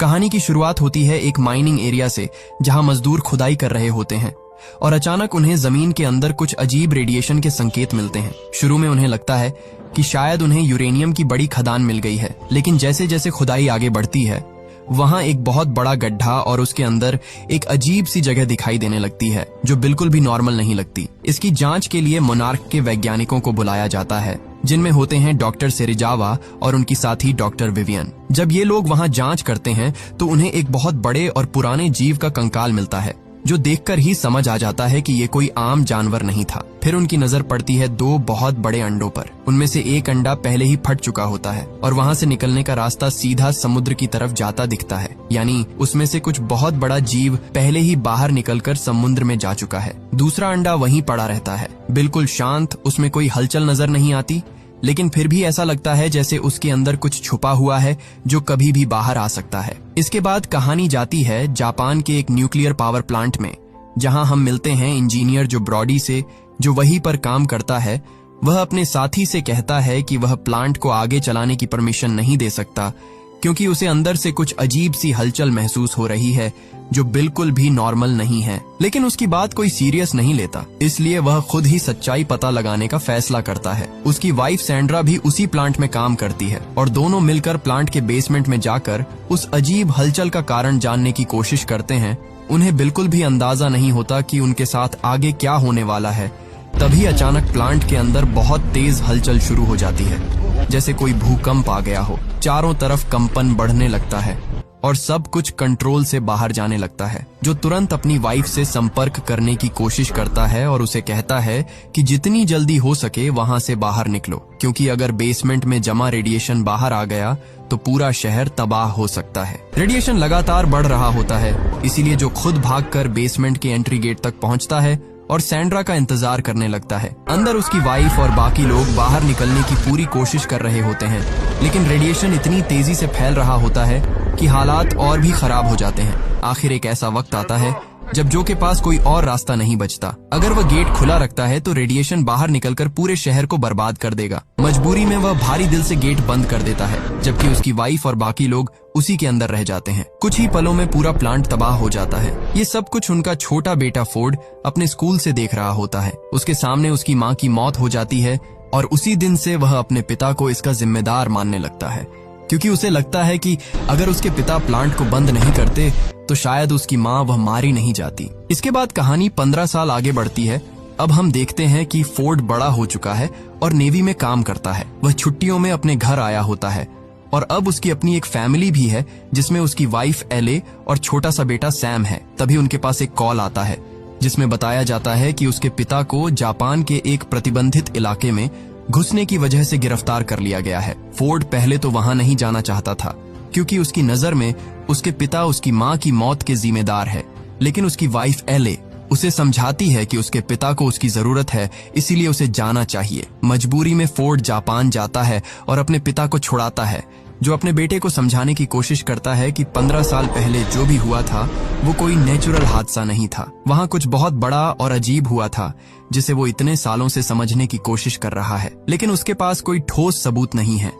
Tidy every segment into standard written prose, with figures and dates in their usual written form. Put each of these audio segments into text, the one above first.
कहानी की शुरुआत होती है एक माइनिंग एरिया से, जहां मजदूर खुदाई कर रहे होते हैं और अचानक उन्हें जमीन के अंदर कुछ अजीब रेडिएशन के संकेत मिलते हैं। शुरू में उन्हें लगता है कि शायद उन्हें यूरेनियम की बड़ी खदान मिल गई है, लेकिन जैसे जैसे खुदाई आगे बढ़ती है वहां एक बहुत बड़ा गड्ढा और उसके अंदर एक अजीब सी जगह दिखाई देने लगती है जो बिल्कुल भी नॉर्मल नहीं लगती। इसकी जांच के लिए मोनार्क के वैज्ञानिकों को बुलाया जाता है, जिनमें होते हैं डॉक्टर सेरिजावा और उनकी साथी डॉक्टर विवियन। जब ये लोग वहां जांच करते हैं तो उन्हें एक बहुत बड़े और पुराने जीव का कंकाल मिलता है, जो देखकर ही समझ आ जाता है कि ये कोई आम जानवर नहीं था। फिर उनकी नजर पड़ती है दो बहुत बड़े अंडों पर। उनमें से एक अंडा पहले ही फट चुका होता है और वहां से निकलने का रास्ता सीधा समुद्र की तरफ जाता दिखता है, यानी उसमें से कुछ बहुत बड़ा जीव पहले ही बाहर निकलकर समुद्र में जा चुका है। दूसरा अंडा वहीं पड़ा रहता है, बिल्कुल शांत, उसमें कोई हलचल नजर नहीं आती, लेकिन फिर भी ऐसा लगता है जैसे उसके अंदर कुछ छुपा हुआ है जो कभी भी बाहर आ सकता है। इसके बाद कहानी जाती है जापान के एक न्यूक्लियर पावर प्लांट में, जहां हम मिलते हैं इंजीनियर जो ब्रॉडी से, जो वहीं पर काम करता है। वह अपने साथी से कहता है कि वह प्लांट को आगे चलाने की परमिशन नहीं दे सकता, क्योंकि उसे अंदर से कुछ अजीब सी हलचल महसूस हो रही है जो बिल्कुल भी नॉर्मल नहीं है। लेकिन उसकी बात कोई सीरियस नहीं लेता, इसलिए वह खुद ही सच्चाई पता लगाने का फैसला करता है। उसकी वाइफ सैंड्रा भी उसी प्लांट में काम करती है और दोनों मिलकर प्लांट के बेसमेंट में जाकर उस अजीब हलचल का कारण जानने की कोशिश करते हैं। उन्हें बिल्कुल भी अंदाजा नहीं होता कि उनके साथ आगे क्या होने वाला है। तभी अचानक प्लांट के अंदर बहुत तेज हलचल शुरू हो जाती है, जैसे कोई भूकंप आ गया हो। चारों तरफ कंपन बढ़ने लगता है और सब कुछ कंट्रोल से बाहर जाने लगता है, जो तुरंत अपनी वाइफ से संपर्क करने की कोशिश करता है और उसे कहता है कि जितनी जल्दी हो सके वहां से बाहर निकलो, क्योंकि अगर बेसमेंट में जमा रेडिएशन बाहर आ गया तो पूरा शहर तबाह हो सकता है। रेडिएशन लगातार बढ़ रहा होता है, इसीलिए जो खुद भागकर बेसमेंट के एंट्री गेट तक पहुंचता है और सैंड्रा का इंतजार करने लगता है। अंदर उसकी वाइफ और बाकी लोग बाहर निकलने की पूरी कोशिश कर रहे होते हैं, लेकिन रेडिएशन इतनी तेजी से फैल रहा होता है कि हालात और भी खराब हो जाते हैं। आखिर एक ऐसा वक्त आता है जब जो के पास कोई और रास्ता नहीं बचता। अगर वह गेट खुला रखता है तो रेडिएशन बाहर निकलकर पूरे शहर को बर्बाद कर देगा। मजबूरी में वह भारी दिल से गेट बंद कर देता है, जबकि उसकी वाइफ और बाकी लोग उसी के अंदर रह जाते हैं। कुछ ही पलों में पूरा प्लांट तबाह हो जाता है। ये सब कुछ उनका छोटा बेटा फोर्ड अपने स्कूल से देख रहा होता है। उसके सामने उसकी माँ की मौत हो जाती है और उसी दिन से वह अपने पिता को इसका जिम्मेदार मानने लगता है, क्योंकि उसे लगता है कि अगर उसके पिता प्लांट को बंद नहीं करते तो शायद उसकी माँ वह मारी नहीं जाती। इसके बाद कहानी 15 साल आगे बढ़ती है। अब हम देखते हैं कि फोर्ड बड़ा हो चुका है और नेवी में काम करता है। वह छुट्टियों में अपने घर आया होता है और अब उसकी अपनी एक फैमिली भी है, जिसमें उसकी वाइफ एले और छोटा सा बेटा सैम है। तभी उनके पास एक कॉल आता है जिसमें बताया जाता है कि उसके पिता को जापान के एक प्रतिबंधित इलाके में घुसने की वजह से गिरफ्तार कर लिया गया है। फोर्ड पहले तो वहां नहीं जाना चाहता था, क्योंकि उसकी नजर में उसके पिता उसकी माँ की मौत के जिम्मेदार है, लेकिन उसकी वाइफ एले उसे समझाती है कि उसके पिता को उसकी जरूरत है, इसीलिए उसे जाना चाहिए। मजबूरी में फोर्ड जापान जाता है और अपने पिता को छुड़ाता है, जो अपने बेटे को समझाने की कोशिश करता है कि 15 साल पहले जो भी हुआ था वो कोई नेचुरल हादसा नहीं था। वहां कुछ बहुत बड़ा और अजीब हुआ था, जिसे वो इतने सालों से समझने की कोशिश कर रहा है, लेकिन उसके पास कोई ठोस सबूत नहीं है,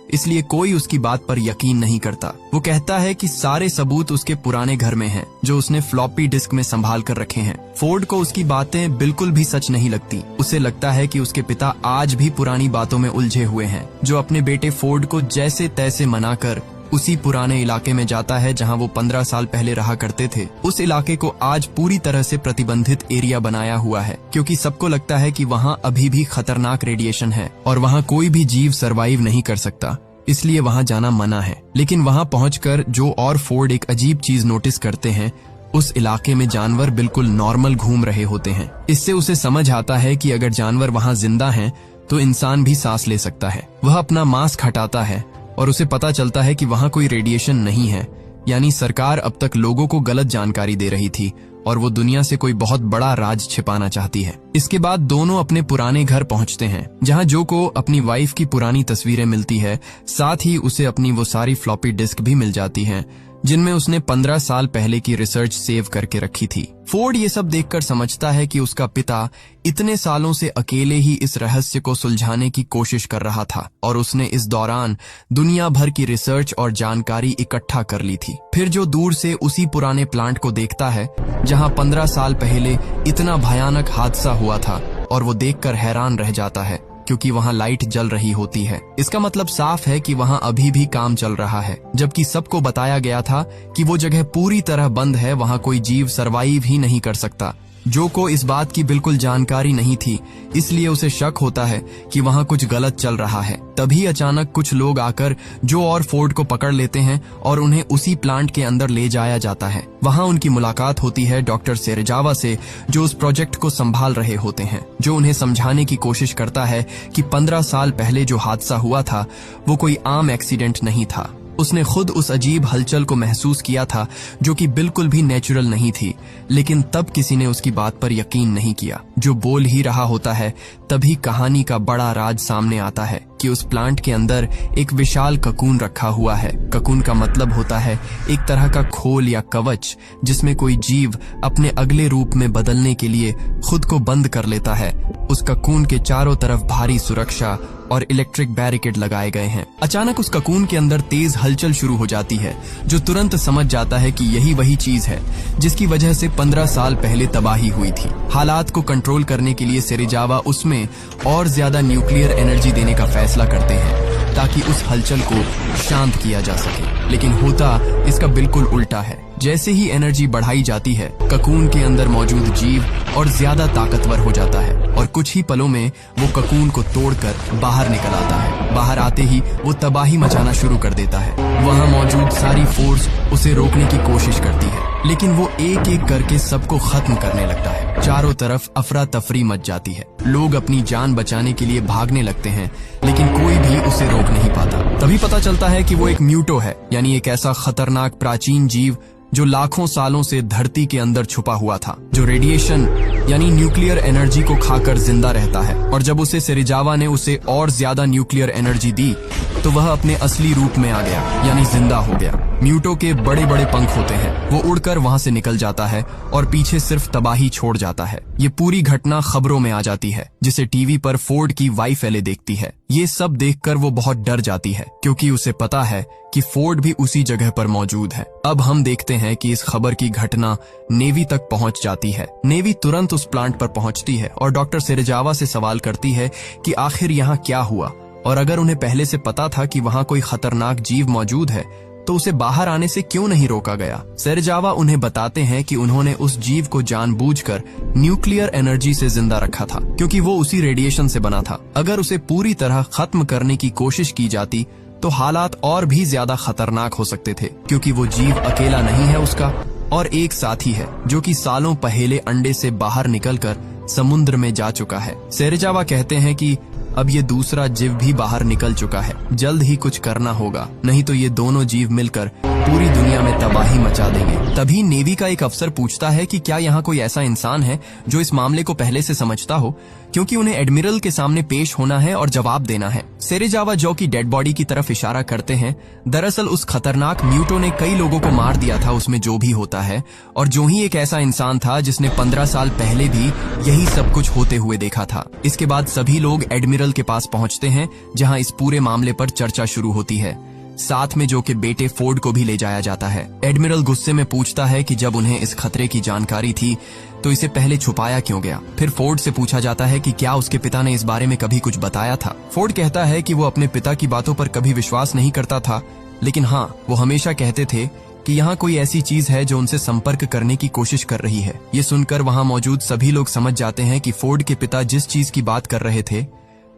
इसलिए कोई उसकी बात पर यकीन नहीं करता। वो कहता है कि सारे सबूत उसके पुराने घर में हैं, जो उसने फ्लॉपी डिस्क में संभाल कर रखे हैं। फोर्ड को उसकी बातें बिल्कुल भी सच नहीं लगती। उसे लगता है कि उसके पिता आज भी पुरानी बातों में उलझे हुए हैं, जो अपने बेटे फोर्ड को जैसे तैसे मनाकर उसी पुराने इलाके में जाता है जहां वो 15 साल पहले रहा करते थे। उस इलाके को आज पूरी तरह से प्रतिबंधित एरिया बनाया हुआ है, क्योंकि सबको लगता है कि वहां अभी भी खतरनाक रेडिएशन है और वहां कोई भी जीव सरवाइव नहीं कर सकता, इसलिए वहां जाना मना है। लेकिन वहां पहुंचकर जो और फोर्ड एक अजीब चीज नोटिस करते हैं, उस इलाके में जानवर बिल्कुल नॉर्मल घूम रहे होते हैं। इससे उसे समझ आता है कि अगर जानवर वहां जिंदा हैं तो इंसान भी सांस ले सकता है। वह अपना मास्क हटाता है और उसे पता चलता है कि वहां कोई रेडिएशन नहीं है, यानी सरकार अब तक लोगों को गलत जानकारी दे रही थी और वो दुनिया से कोई बहुत बड़ा राज छिपाना चाहती है। इसके बाद दोनों अपने पुराने घर पहुंचते हैं, जहां जो को अपनी वाइफ की पुरानी तस्वीरें मिलती है, साथ ही उसे अपनी वो सारी फ्लॉपी डिस्क भी मिल जाती हैं जिनमें उसने 15 साल पहले की रिसर्च सेव करके रखी थी। फोर्ड ये सब देखकर समझता है कि उसका पिता इतने सालों से अकेले ही इस रहस्य को सुलझाने की कोशिश कर रहा था और उसने इस दौरान दुनिया भर की रिसर्च और जानकारी इकट्ठा कर ली थी। फिर जो दूर से उसी पुराने प्लांट को देखता है जहां 15 साल पहले इतना भयानक हादसा हुआ था, और वो देखकर हैरान रह जाता है क्योंकि वहां लाइट जल रही होती है। इसका मतलब साफ है कि वहां अभी भी काम चल रहा है, जबकि सबको बताया गया था कि वो जगह पूरी तरह बंद है, वहां कोई जीव सरवाइव ही नहीं कर सकता। जो को इस बात की बिल्कुल जानकारी नहीं थी, इसलिए उसे शक होता है कि वहां कुछ गलत चल रहा है। तभी अचानक कुछ लोग आकर जो और फोर्ड को पकड़ लेते हैं और उन्हें उसी प्लांट के अंदर ले जाया जाता है। वहां उनकी मुलाकात होती है डॉक्टर सेरेजावा से, जो उस प्रोजेक्ट को संभाल रहे होते हैं, जो उन्हें समझाने की कोशिश करता है कि 15 साल पहले जो हादसा हुआ था वो कोई आम एक्सीडेंट नहीं था। उसने खुद उस अजीब हलचल को महसूस किया था जो कि बिल्कुल भी नेचुरल नहीं थी, लेकिन तब किसी ने उसकी बात पर यकीन नहीं किया। जो बोल ही रहा होता है तभी कहानी का बड़ा राज सामने आता है कि उस प्लांट के अंदर एक विशाल ककून रखा हुआ है। ककून का मतलब होता है एक तरह का खोल या कवच जिसमें कोई जीव अपने अगले रूप में बदलने के लिए खुद को बंद कर लेता है। उस ककून के चारों तरफ भारी सुरक्षा और इलेक्ट्रिक बैरिकेड लगाए गए हैं। अचानक उस ककून के अंदर तेज हलचल शुरू हो जाती है, जो तुरंत समझ जाता है कि यही वही चीज है जिसकी वजह से 15 साल पहले तबाही हुई थी। हालात को कंट्रोल करने के लिए सेरेजावा उसमें और ज्यादा न्यूक्लियर एनर्जी देने का फैसला करते हैं ताकि उस हलचल को शांत किया जा सके, लेकिन होता इसका बिल्कुल उल्टा है। जैसे ही एनर्जी बढ़ाई जाती है, ककून के अंदर मौजूद जीव और ज्यादा ताकतवर हो जाता है और कुछ ही पलों में वो ककून को तोड़कर बाहर निकल आता है। बाहर आते ही वो तबाही मचाना शुरू कर देता है। वहां मौजूद सारी फोर्स उसे रोकने की कोशिश करती है, लेकिन वो एक एक करके सबको खत्म करने लगता है। चारों तरफ अफरा तफरी मच जाती है। लोग अपनी जान बचाने के लिए भागने लगते हैं, लेकिन कोई भी उसे रोक नहीं पाता। तभी पता चलता है कि वो एक म्यूटो है, यानी एक ऐसा खतरनाक प्राचीन जीव जो लाखों सालों से धरती के अंदर छुपा हुआ था, जो रेडिएशन यानी न्यूक्लियर एनर्जी को खाकर जिंदा रहता है। और जब उसे सेरेजावा ने उसे और ज्यादा न्यूक्लियर एनर्जी दी तो वह अपने असली रूप में आ गया, यानी जिंदा हो गया। म्यूटो के बड़े बड़े पंख होते हैं, वो उड़कर वहां से निकल जाता है और पीछे सिर्फ तबाही छोड़ जाता है। ये पूरी घटना खबरों में आ जाती है, जिसे टीवी पर फोर्ड की वाइफ एले देखती है। ये सब देखकर वो बहुत डर जाती है क्योंकि उसे पता है कि फोर्ड भी उसी जगह पर मौजूद है। अब हम देखते हैं कि इस खबर की घटना नेवी तक पहुंच जाती है। नेवी तुरंत उस प्लांट पर पहुंचती है और डॉक्टर सेरेजावा से सवाल करती है कि आखिर यहाँ क्या हुआ, और अगर उन्हें पहले से पता था कि वहां कोई खतरनाक जीव मौजूद है तो उसे बाहर आने से क्यों नहीं रोका गया। सेरेजावा उन्हें बताते हैं कि उन्होंने उस जीव को जानबूझकर न्यूक्लियर एनर्जी से जिंदा रखा था क्योंकि वो उसी रेडिएशन से बना था। अगर उसे पूरी तरह खत्म करने की कोशिश की जाती तो हालात और भी ज्यादा खतरनाक हो सकते थे, क्योंकि वो जीव अकेला नहीं है, उसका और एक साथी है जो कि सालों पहले अंडे से बाहर निकलकर समुद्र में जा चुका है। सेरेजावा कहते हैं कि अब ये दूसरा जीव भी बाहर निकल चुका है, जल्द ही कुछ करना होगा, नहीं तो ये दोनों जीव मिलकर पूरी दुनिया में तबाही मचा देंगे। तभी नेवी का एक अफसर पूछता है कि क्या यहाँ कोई ऐसा इंसान है जो इस मामले को पहले से समझता हो, क्योंकि उन्हें एडमिरल के सामने पेश होना है और जवाब देना है। सेरेजावा जो की डेड बॉडी की तरफ इशारा करते हैं। दरअसल उस खतरनाक म्यूटो ने कई लोगों को मार दिया था, उसमें जो भी होता है, और जो ही एक ऐसा इंसान था जिसने 15 साल पहले भी यही सब कुछ होते हुए देखा था। इसके बाद सभी लोग एडमिरल के पास पहुंचते हैं, जहां इस पूरे मामले पर चर्चा शुरू होती है। साथ में जो के बेटे फोर्ड को भी ले जाया जाता है। एडमिरल गुस्से में पूछता है कि जब उन्हें इस खतरे की जानकारी थी तो इसे पहले छुपाया क्यों गया। फिर फोर्ड से पूछा जाता है कि क्या उसके पिता ने इस बारे में कभी कुछ बताया था। फोर्ड कहता है कि वो अपने पिता की बातों पर कभी विश्वास नहीं करता था, लेकिन हाँ, वो हमेशा कहते थे कि यहाँ कोई ऐसी चीज है जो उनसे संपर्क करने की कोशिश कर रही है। ये सुनकर वहाँ मौजूद सभी लोग समझ जाते हैं कि फोर्ड के पिता जिस चीज की बात कर रहे थे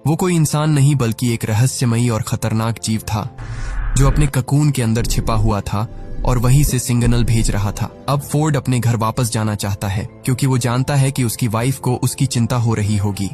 वो कोई इंसान नहीं बल्कि एक रहस्यमयी और खतरनाक जीव था जो अपने ककून के अंदर छिपा हुआ था और वहीं से सिग्नल भेज रहा था। अब फोर्ड अपने घर वापस जाना चाहता है क्योंकि वो जानता है कि उसकी वाइफ को उसकी चिंता हो रही होगी।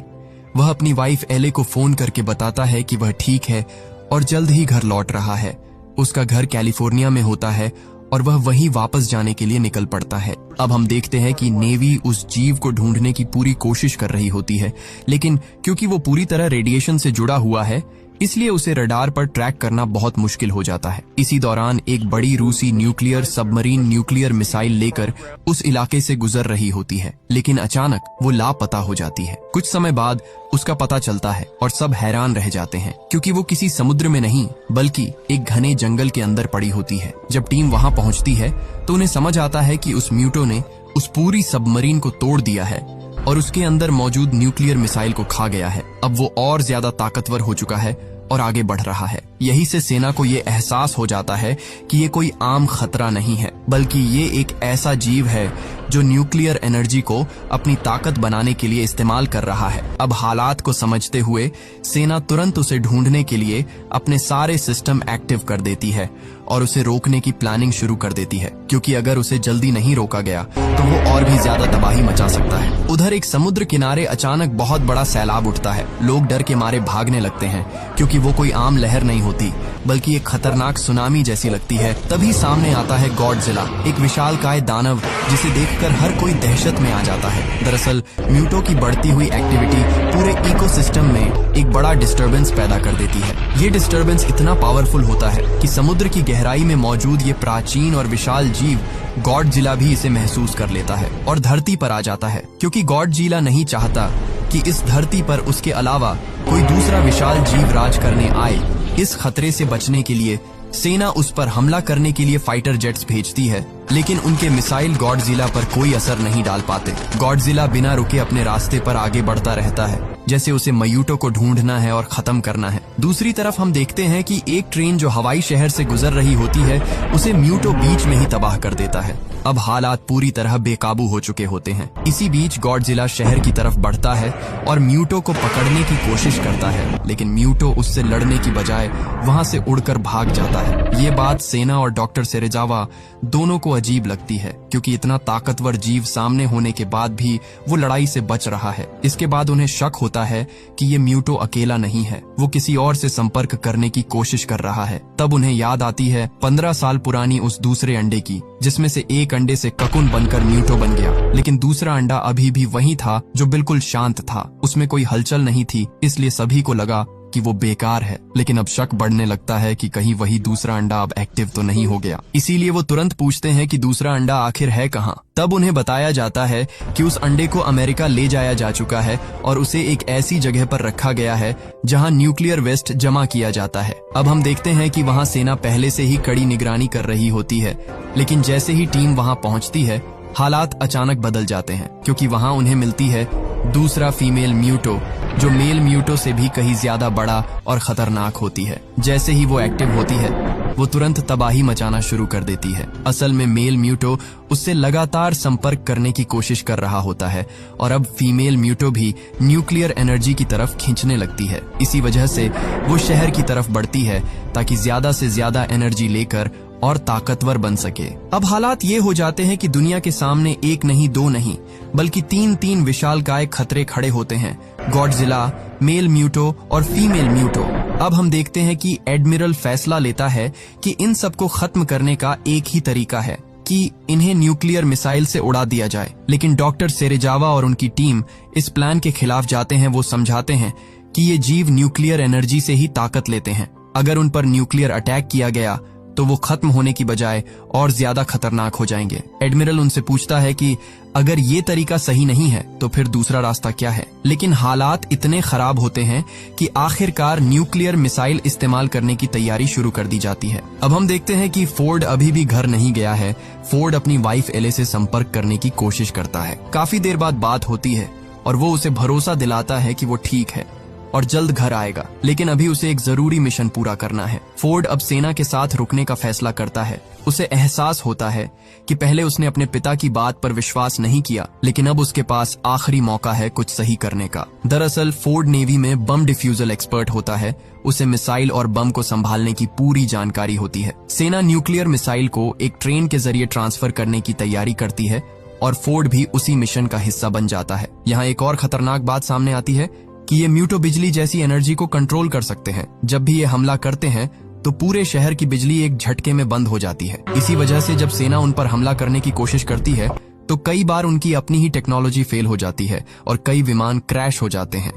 वह अपनी वाइफ एले को फोन करके बताता है कि वह ठीक है और जल्द ही घर लौट रहा है। उसका घर कैलिफोर्निया में होता है और वह वहीं वापस जाने के लिए निकल पड़ता है। अब हम देखते हैं कि नेवी उस जीव को ढूंढने की पूरी कोशिश कर रही होती है, लेकिन क्योंकि वो पूरी तरह रेडिएशन से जुड़ा हुआ है इसलिए उसे रडार पर ट्रैक करना बहुत मुश्किल हो जाता है। इसी दौरान एक बड़ी रूसी न्यूक्लियर सबमरीन न्यूक्लियर मिसाइल लेकर उस इलाके से गुजर रही होती है, लेकिन अचानक वो लापता हो जाती है। कुछ समय बाद उसका पता चलता है और सब हैरान रह जाते हैं, क्योंकि वो किसी समुद्र में नहीं बल्कि एक घने जंगल के अंदर पड़ी होती है। जब टीम वहां पहुंचती है तो उन्हें समझ आता है कि उस म्यूटो ने उस पूरी सबमरीन को तोड़ दिया है और उसके अंदर मौजूद न्यूक्लियर मिसाइल को खा गया है। अब वो और ज्यादा ताकतवर हो चुका है और आगे बढ़ रहा है। यही से सेना को ये एहसास हो जाता है कि ये कोई आम खतरा नहीं है, बल्कि ये एक ऐसा जीव है जो न्यूक्लियर एनर्जी को अपनी ताकत बनाने के लिए इस्तेमाल कर रहा है। अब हालात को समझते हुए सेना तुरंत उसे ढूंढने के लिए अपने सारे सिस्टम एक्टिव कर देती है और उसे रोकने की प्लानिंग शुरू कर देती है, क्योंकि अगर उसे जल्दी नहीं रोका गया तो वो और भी ज्यादा तबाही मचा सकता है। उधर एक समुद्र किनारे अचानक बहुत बड़ा सैलाब उठता है। लोग डर के मारे भागने लगते हैं, क्योंकि वो कोई आम लहर नहीं होती बल्कि एक खतरनाक सुनामी जैसी लगती है। तभी सामने आता है गॉडजिला, एक विशालकाय दानव जिसे देखकर हर कोई दहशत में आ जाता है। दरअसल म्यूटो की बढ़ती हुई एक्टिविटी पूरे इकोसिस्टम में एक बड़ा डिस्टर्बेंस पैदा कर देती है। ये डिस्टर्बेंस इतना पावरफुल होता है कि समुद्र की गहराई में मौजूद ये प्राचीन और विशाल जीव गॉडजिला भी इसे महसूस कर लेता है और धरती पर आ जाता है, क्योंकि गॉडजिला नहीं चाहता कि इस धरती पर उसके अलावा कोई दूसरा विशाल जीव राज करने आए। इस खतरे से बचने के लिए सेना उस पर हमला करने के लिए फाइटर जेट्स भेजती है, लेकिन उनके मिसाइल गॉडजिला पर कोई असर नहीं डाल पाते। गॉडजिला बिना रुके अपने रास्ते पर आगे बढ़ता रहता है, जैसे उसे म्यूटो को ढूंढना है और खत्म करना है। दूसरी तरफ हम देखते हैं कि एक ट्रेन जो हवाई शहर से गुजर रही होती है उसे म्यूटो बीच में ही तबाह कर देता है। अब हालात पूरी तरह बेकाबू हो चुके होते हैं। इसी बीच गॉडजिला शहर की तरफ बढ़ता है और म्यूटो को पकड़ने की कोशिश करता है, लेकिन म्यूटो उससे लड़ने की बजाय वहां से उड़कर भाग जाता है। ये बात सेना और डॉक्टर सेरेजावा दोनों को अजीब लगती है, क्योंकि इतना ताकतवर जीव सामने होने के बाद भी वो लड़ाई से बच रहा है। इसके बाद उन्हें शक होता है कि ये म्यूटो अकेला नहीं है, वो किसी और से संपर्क करने की कोशिश कर रहा है। तब उन्हें याद आती है 15 साल पुरानी उस दूसरे अंडे की, जिसमें से एक अंडे से ककुन बनकर म्यूटो बन गया, लेकिन दूसरा अंडा अभी भी वही था जो बिल्कुल शांत था। उसमें कोई हलचल नहीं थी, इसलिए सभी को लगा कि वो बेकार है। लेकिन अब शक बढ़ने लगता है कि कहीं वही दूसरा अंडा अब एक्टिव तो नहीं हो गया। इसीलिए वो तुरंत पूछते हैं कि दूसरा अंडा आखिर है कहाँ। तब उन्हें बताया जाता है कि उस अंडे को अमेरिका ले जाया जा चुका है और उसे एक ऐसी जगह पर रखा गया है जहां न्यूक्लियर वेस्ट जमा किया जाता है। अब हम देखते हैं कि वहां सेना पहले से ही कड़ी निगरानी कर रही होती है, लेकिन जैसे ही टीम वहां पहुंचती है हालात अचानक बदल जाते हैं, क्योंकि वहां उन्हें मिलती है दूसरा फीमेल म्यूटो, जो मेल म्यूटो से भी कहीं ज्यादा बड़ा और खतरनाक होती है। जैसे ही वो एक्टिव होती है वो तुरंत तबाही मचाना शुरू कर देती है। असल में मेल म्यूटो उससे लगातार संपर्क करने की कोशिश कर रहा होता है और अब फीमेल म्यूटो भी न्यूक्लियर एनर्जी की तरफ खींचने लगती है। इसी वजह से वो शहर की तरफ बढ़ती है ताकि ज्यादा से ज्यादा एनर्जी लेकर और ताकतवर बन सके। अब हालात ये हो जाते हैं कि दुनिया के सामने एक नहीं दो नहीं बल्कि तीन विशालकाय खतरे खड़े होते हैं, गॉडजिला, मेल म्यूटो और फीमेल म्यूटो। अब हम देखते हैं कि एडमिरल फैसला लेता है कि इन सबको खत्म करने का एक ही तरीका है कि इन्हें न्यूक्लियर मिसाइल से उड़ा दिया जाए। लेकिन डॉक्टर सेरेजावा और उनकी टीम इस प्लान के खिलाफ जाते हैं। वो समझाते हैं कि ये जीव न्यूक्लियर एनर्जी से ही ताकत लेते हैं। अगर उन पर न्यूक्लियर अटैक किया गया तो वो खत्म होने की बजाय और ज्यादा खतरनाक हो जाएंगे। एडमिरल उनसे पूछता है कि अगर ये तरीका सही नहीं है तो फिर दूसरा रास्ता क्या है। लेकिन हालात इतने खराब होते हैं कि आखिरकार न्यूक्लियर मिसाइल इस्तेमाल करने की तैयारी शुरू कर दी जाती है। अब हम देखते हैं कि फोर्ड अभी भी घर नहीं गया है। फोर्ड अपनी वाइफ एले से संपर्क करने की कोशिश करता है। काफी देर बाद बात होती है और वो उसे भरोसा दिलाता है कि वो ठीक है और जल्द घर आएगा, लेकिन अभी उसे एक जरूरी मिशन पूरा करना है। फोर्ड अब सेना के साथ रुकने का फैसला करता है। उसे एहसास होता है कि पहले उसने अपने पिता की बात पर विश्वास नहीं किया, लेकिन अब उसके पास आखिरी मौका है कुछ सही करने का। दरअसल फोर्ड नेवी में बम डिफ्यूजल एक्सपर्ट होता है। उसे मिसाइल और बम को संभालने की पूरी जानकारी होती है। सेना न्यूक्लियर मिसाइल को एक ट्रेन के जरिए ट्रांसफर करने की तैयारी करती है और फोर्ड भी उसी मिशन का हिस्सा बन जाता है। यहाँ एक और खतरनाक बात सामने आती है कि ये म्यूटो बिजली जैसी एनर्जी को कंट्रोल कर सकते हैं। जब भी ये हमला करते हैं तो पूरे शहर की बिजली एक झटके में बंद हो जाती है। इसी वजह से जब सेना उन पर हमला करने की कोशिश करती है तो कई बार उनकी अपनी ही टेक्नोलॉजी फेल हो जाती है और कई विमान क्रैश हो जाते हैं।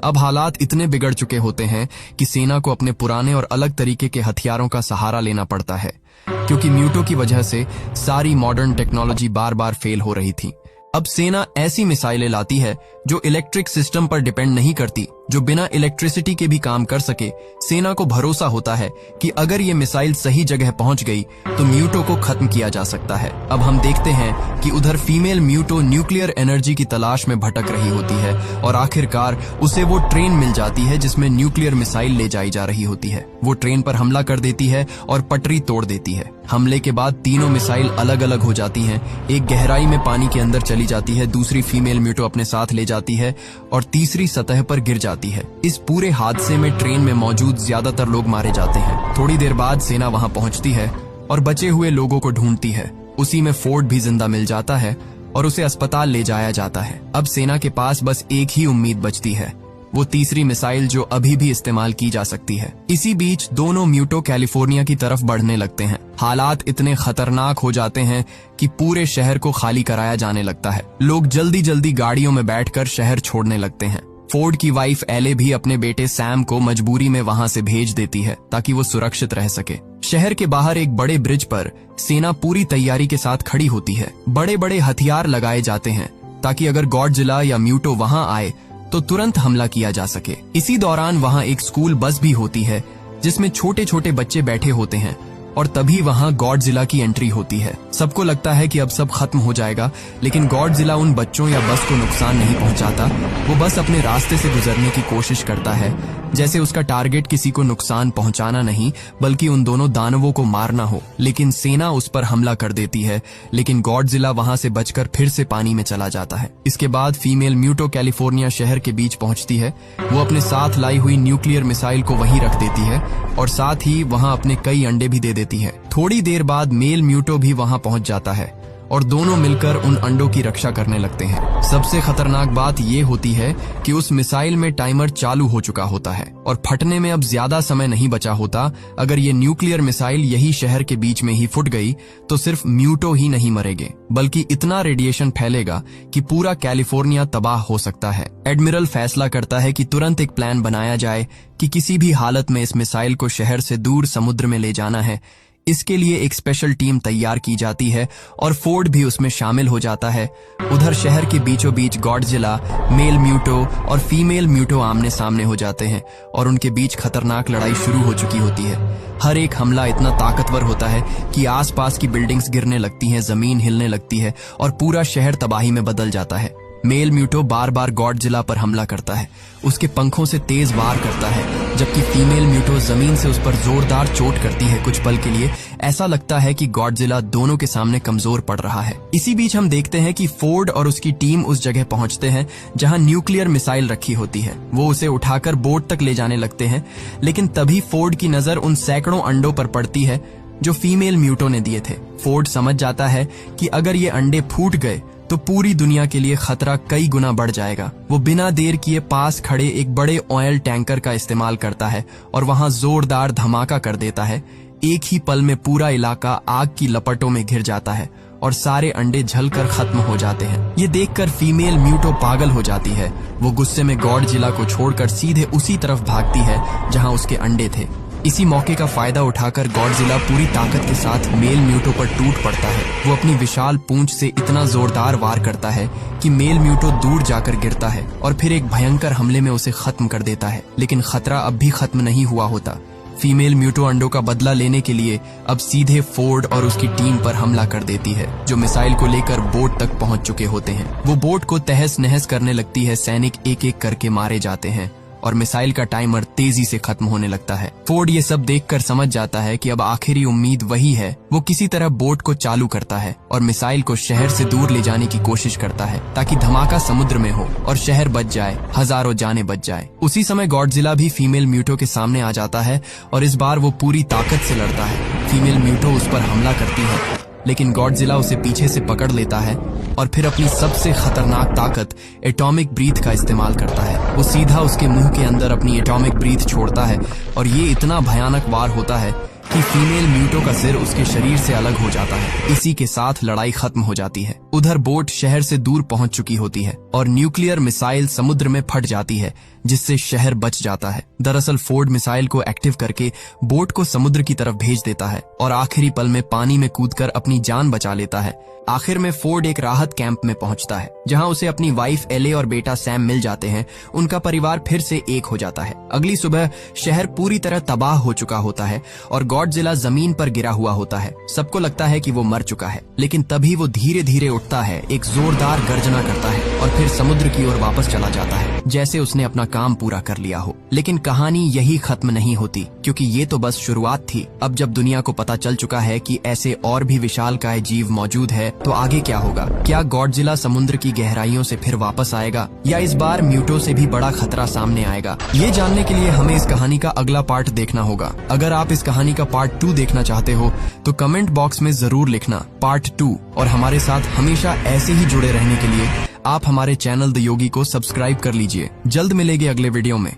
अब हालात इतने बिगड़ चुके होते हैं कि सेना को अपने पुराने और अलग तरीके के हथियारों का सहारा लेना पड़ता है, क्योंकि म्यूटो की वजह से सारी मॉडर्न टेक्नोलॉजी बार बार फेल हो रही थी। अब सेना ऐसी मिसाइलें लाती है जो इलेक्ट्रिक सिस्टम पर डिपेंड नहीं करती, जो बिना इलेक्ट्रिसिटी के भी काम कर सके। सेना को भरोसा होता है कि अगर ये मिसाइल सही जगह पहुंच गई तो म्यूटो को खत्म किया जा सकता है। अब हम देखते हैं कि उधर फीमेल म्यूटो न्यूक्लियर एनर्जी की तलाश में भटक रही होती है और आखिरकार उसे वो ट्रेन मिल जाती है जिसमें न्यूक्लियर मिसाइल ले जाई जा रही होती है। वो ट्रेन पर हमला कर देती है और पटरी तोड़ देती है। हमले के बाद तीनों मिसाइल अलग अलग हो जाती हैं। एक गहराई में पानी के अंदर चली जाती है, दूसरी फीमेल म्यूटो अपने साथ ले जाती है और तीसरी सतह पर गिर जाती है। इस पूरे हादसे में ट्रेन में मौजूद ज्यादातर लोग मारे जाते हैं। थोड़ी देर बाद सेना वहां पहुंचती है और बचे हुए लोगों को ढूंढती है। उसी में फोर्ड भी जिंदा मिल जाता है और उसे अस्पताल ले जाया जाता है। अब सेना के पास बस एक ही उम्मीद बचती है, वो तीसरी मिसाइल जो अभी भी इस्तेमाल की जा सकती है। इसी बीच दोनों म्यूटो कैलिफोर्निया की तरफ बढ़ने लगते हैं। हालात इतने खतरनाक हो जाते हैं कि पूरे शहर को खाली कराया जाने लगता है। लोग जल्दी जल्दी गाड़ियों में बैठकर शहर छोड़ने लगते हैं। फोर्ड की वाइफ एले भी अपने बेटे सैम को मजबूरी में वहां से भेज देती है ताकि वो सुरक्षित रह सके। शहर के बाहर एक बड़े ब्रिज पर सेना पूरी तैयारी के साथ खड़ी होती है। बड़े बड़े हथियार लगाए जाते हैं ताकि अगर गॉडजिला या म्यूटो वहां आए तो तुरंत हमला किया जा सके। इसी दौरान वहां एक स्कूल बस भी होती है जिसमें छोटे छोटे बच्चे बैठे होते हैं और तभी वहां गॉडजिला की एंट्री होती है। सबको लगता है कि अब सब खत्म हो जाएगा, लेकिन गॉडजिला उन बच्चों या बस को नुकसान नहीं पहुंचाता। वो बस अपने रास्ते से गुजरने की कोशिश करता है, जैसे उसका टारगेट किसी को नुकसान पहुंचाना नहीं बल्कि उन दोनों दानवों को मारना हो। लेकिन सेना उस पर हमला कर देती है, लेकिन गॉडजिला वहां से बचकर फिर से पानी में चला जाता है। इसके बाद फीमेल म्यूटो कैलिफोर्निया शहर के बीच पहुंचती है। वो अपने साथ लाई हुई न्यूक्लियर मिसाइल को वहीं रख देती है और साथ ही वहां अपने कई अंडे भी दे देती है। थोड़ी देर बाद मेल म्यूटो भी वहां पहुंच जाता है और दोनों मिलकर उन अंडों की रक्षा करने लगते हैं। सबसे खतरनाक बात ये होती है कि उस मिसाइल में टाइमर चालू हो चुका होता है और फटने में अब ज्यादा समय नहीं बचा होता। अगर ये न्यूक्लियर मिसाइल यही शहर के बीच में ही फुट गई तो सिर्फ म्यूटो ही नहीं मरेंगे, बल्कि इतना रेडिएशन फैलेगा कि पूरा कैलिफोर्निया तबाह हो सकता है। एडमिरल फैसला करता है कि तुरंत एक प्लान बनाया जाए कि किसी भी हालत में इस मिसाइल को शहर से दूर समुद्र में ले जाना है। इसके लिए एक स्पेशल टीम तैयार की जाती है और फोर्ड भी उसमें शामिल हो जाता है। उधर शहर के बीचों बीच गॉडजिला, मेल म्यूटो और फीमेल म्यूटो आमने सामने हो जाते हैं और उनके बीच खतरनाक लड़ाई शुरू हो चुकी होती है। हर एक हमला इतना ताकतवर होता है कि आसपास की बिल्डिंग्स गिरने लगती हैं, जमीन हिलने लगती है और पूरा शहर तबाही में बदल जाता है। मेल म्यूटो बार बार गॉडजिला पर हमला करता है, उसके पंखों से तेज वार करता है, जबकि फीमेल म्यूटो जमीन से उस पर जोरदार चोट करती है। कुछ पल के लिए ऐसा लगता है कि गॉडजिला दोनों के सामने कमजोर पड़ रहा है। इसी बीच हम देखते हैं कि फोर्ड और उसकी टीम उस जगह पहुंचते हैं जहां न्यूक्लियर मिसाइल रखी होती है। वो उसे उठाकर बोट तक ले जाने लगते हैं, लेकिन तभी फोर्ड की नजर उन सैकड़ों अंडों पर पड़ती है जो फीमेल म्यूटो ने दिए थे। फोर्ड समझ जाता है कि अगर ये अंडे फूट गए तो पूरी दुनिया के लिए खतरा कई गुना बढ़ जाएगा। वो बिना देर किए पास खड़े एक बड़े ऑयल टैंकर का इस्तेमाल करता है और वहां जोरदार धमाका कर देता है। एक ही पल में पूरा इलाका आग की लपटों में घिर जाता है और सारे अंडे जलकर खत्म हो जाते हैं। ये देखकर फीमेल म्यूटो पागल हो जाती है। वो गुस्से में गॉडजिला को छोड़कर सीधे उसी तरफ भागती है जहां उसके अंडे थे। इसी मौके का फायदा उठाकर गॉडजिला पूरी ताकत के साथ मेल म्यूटो पर टूट पड़ता है। वो अपनी विशाल पूंछ से इतना जोरदार वार करता है कि मेल म्यूटो दूर जाकर गिरता है और फिर एक भयंकर हमले में उसे खत्म कर देता है। लेकिन खतरा अब भी खत्म नहीं हुआ होता। फीमेल म्यूटो अंडों का बदला लेने के लिए अब सीधे फोर्ड और उसकी टीम पर हमला कर देती है, जो मिसाइल को लेकर बोट तक पहुंच चुके होते हैं। वो बोट को तहस नहस करने लगती है, सैनिक एक एक करके मारे जाते हैं और मिसाइल का टाइमर तेजी से खत्म होने लगता है। फोर्ड ये सब देखकर समझ जाता है कि अब आखिरी उम्मीद वही है। वो किसी तरह बोट को चालू करता है और मिसाइल को शहर से दूर ले जाने की कोशिश करता है ताकि धमाका समुद्र में हो और शहर बच जाए, हजारों जानें बच जाए। उसी समय गॉडजिला भी फीमेल म्यूटो के सामने आ जाता है और इस बार वो पूरी ताकत से लड़ता है। फीमेल म्यूटो उस पर हमला करती है, लेकिन गॉडजिला उसे पीछे से पकड़ लेता है और फिर अपनी सबसे खतरनाक ताकत एटॉमिक ब्रीथ का इस्तेमाल करता है। वो सीधा उसके मुंह के अंदर अपनी एटॉमिक ब्रीथ छोड़ता है और ये इतना भयानक वार होता है कि फीमेल म्यूटो का सिर उसके शरीर से अलग हो जाता है। इसी के साथ लड़ाई खत्म हो जाती है। उधर बोट शहर से दूर पहुंच चुकी होती है और न्यूक्लियर मिसाइल समुद्र में फट जाती है, जिससे शहर बच जाता है। दरअसल फोर्ड मिसाइल को एक्टिव करके बोट को समुद्र की तरफ भेज देता है और आखिरी पल में पानी में कूदकर अपनी जान बचा लेता है। आखिर में फोर्ड एक राहत कैंप में पहुंचता है, जहां उसे अपनी वाइफ एले और बेटा सैम मिल जाते हैं। उनका परिवार फिर से एक हो जाता है। अगली सुबह शहर पूरी तरह तबाह हो चुका होता है और गॉडजिला जमीन पर गिरा हुआ होता है। सबको लगता है कि वो मर चुका है, लेकिन तभी वो धीरे धीरे उठता है, एक जोरदार गर्जना करता है और फिर समुद्र की ओर वापस चला जाता है, जैसे उसने अपना काम पूरा कर लिया हो। लेकिन कहानी यही खत्म नहीं होती, क्योंकि ये तो बस शुरुआत थी। अब जब दुनिया को पता चल चुका है कि ऐसे और भी विशालकाय जीव मौजूद है, तो आगे क्या होगा? क्या गॉडजिला समुद्र की गहराइयों से फिर वापस आएगा, या इस बार म्यूटो से भी बड़ा खतरा सामने आएगा? ये जानने के लिए हमें इस कहानी का अगला पार्ट देखना होगा। अगर आप इस कहानी का पार्ट 2 देखना चाहते हो तो कमेंट बॉक्स में जरूर लिखना पार्ट 2। और हमारे साथ हमेशा ऐसे ही जुड़े रहने के लिए आप हमारे चैनल द योगी को सब्सक्राइब कर लीजिए। जल्द मिलेंगे अगले वीडियो में।